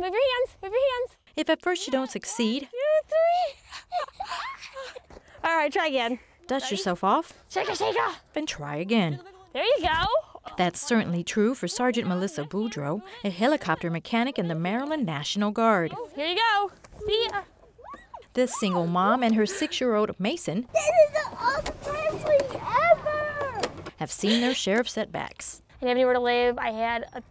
Move your hands. Move your hands. If at first you don't succeed, 2, 3. All right, try again. dust yourself off, Shake it, and try again. There you go. That's certainly true for Sergeant Melissa Boudreau, a helicopter mechanic in the Maryland National Guard. Here you go. See ya. This single mom and her 6-year-old Mason This is the awesomest week ever! have seen their share of setbacks. I didn't have anywhere to live. I had,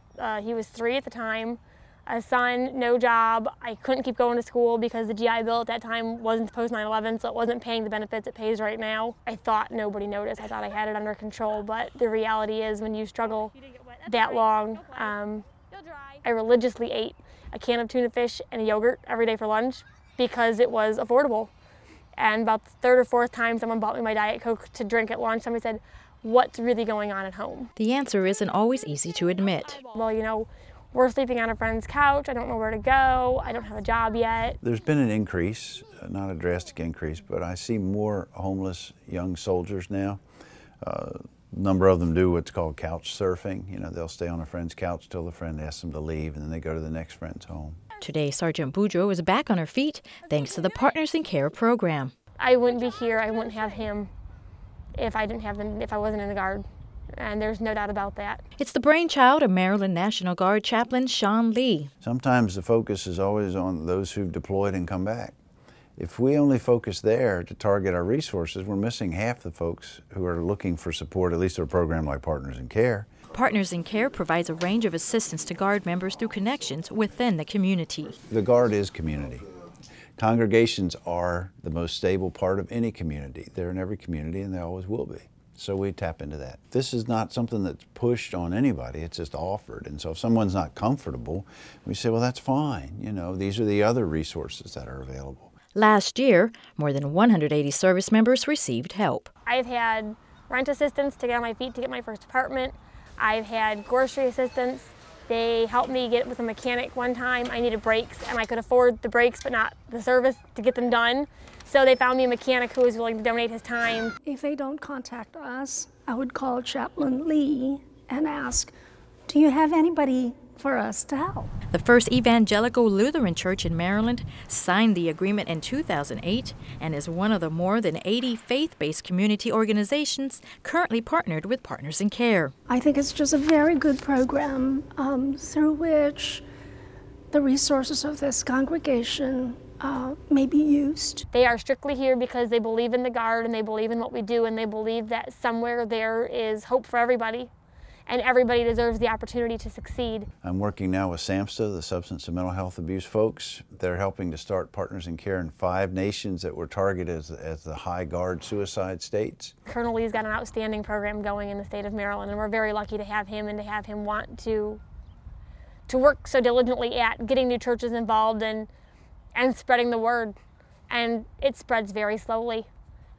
he was 3 at the time, a son, no job. I couldn't keep going to school because the GI Bill at that time wasn't post 9/11, so it wasn't paying the benefits it pays right now. I thought nobody noticed. I thought I had it under control, but the reality is when you struggle that long, I religiously ate a can of tuna fish and a yogurt every day for lunch because it was affordable. And about the 3rd or 4th time someone bought me my Diet Coke to drink at lunch, somebody said, "What's really going on at home?" The answer isn't always easy to admit. Well, you know, we're sleeping on a friend's couch. I don't know where to go. I don't have a job yet. There's been an increase, not a drastic increase, but I see more homeless young soldiers now. A number of them do what's called couch surfing. You know, they'll stay on a friend's couch till the friend asks them to leave, and then they go to the next friend's home. Today, Sergeant Boudreau is back on her feet thanks to the Partners in Care program. I wouldn't be here. I wouldn't have him if I didn't have him, if I wasn't in the Guard. And there's no doubt about that. It's the brainchild of Maryland National Guard Chaplain Sean Lee. Sometimes the focus is always on those who've deployed and come back. If we only focus there to target our resources, we're missing half the folks who are looking for support, at least through a program like Partners in Care. Partners in Care provides a range of assistance to Guard members through connections within the community. The Guard is community. Congregations are the most stable part of any community. They're in every community and they always will be. So we tap into that. This is not something that's pushed on anybody, it's just offered. And so if someone's not comfortable, we say, well, that's fine. You know, these are the other resources that are available. Last year, more than 180 service members received help. I've had rent assistance to get on my feet to get my first apartment. I've had grocery assistance. They helped me get with a mechanic one time. I needed brakes and I could afford the brakes but not the service to get them done. So they found me a mechanic who was willing to donate his time. If they don't contact us, I would call Chaplain Lee and ask, do you have anybody for us to help? The First Evangelical Lutheran Church in Maryland signed the agreement in 2008 and is one of the more than 80 faith-based community organizations currently partnered with Partners in Care. I think it's just a very good program through which the resources of this congregation may be used. They are strictly here because they believe in the Guard and they believe in what we do and they believe that somewhere there is hope for everybody and everybody deserves the opportunity to succeed. I'm working now with SAMHSA, the Substance and Mental Health Abuse folks. They're helping to start Partners in Care in 5 nations that were targeted as the high Guard suicide states. Colonel Lee's got an outstanding program going in the state of Maryland and we're very lucky to have him and to have him want to work so diligently at getting new churches involved and spreading the word. And it spreads very slowly.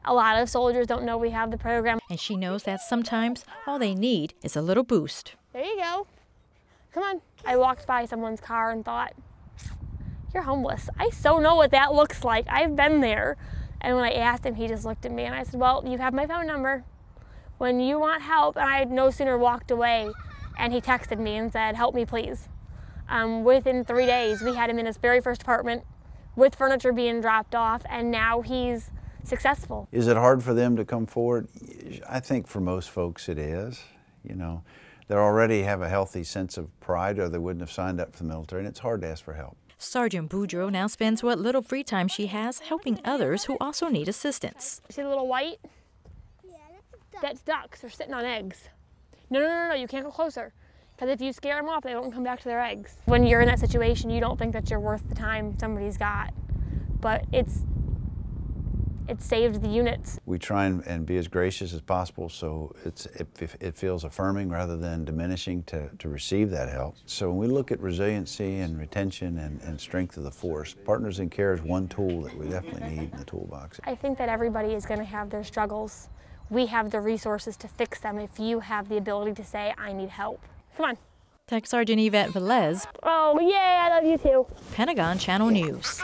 A lot of soldiers don't know we have the program. And she knows that sometimes all they need is a little boost. There you go. Come on. I walked by someone's car and thought, you're homeless. I so know what that looks like. I've been there. And when I asked him, he just looked at me and I said, well, you have my phone number. When you want help, and I had no sooner walked away and he texted me and said, help me please. Within 3 days, we had him in his very first apartment with furniture being dropped off, and now he's successful. Is it hard for them to come forward? I think for most folks it is. You know, they already have a healthy sense of pride or they wouldn't have signed up for the military, and it's hard to ask for help. Sergeant Boudreau now spends what little free time she has helping others who also need assistance. See the little white? Yeah, That's ducks. They're sitting on eggs. No, you can't go closer. Because if you scare them off, they don't come back to their eggs. When you're in that situation, you don't think that you're worth the time somebody's got. But it's saved the units. We try and be as gracious as possible so it feels affirming rather than diminishing to receive that help. So when we look at resiliency and retention and strength of the force, Partners in Care is one tool that we definitely need in the toolbox. I think that everybody is going to have their struggles. We have the resources to fix them if you have the ability to say, I need help. Come on. Tech Sergeant Yvette Velez, Oh, yay, I love you too. Pentagon Channel News.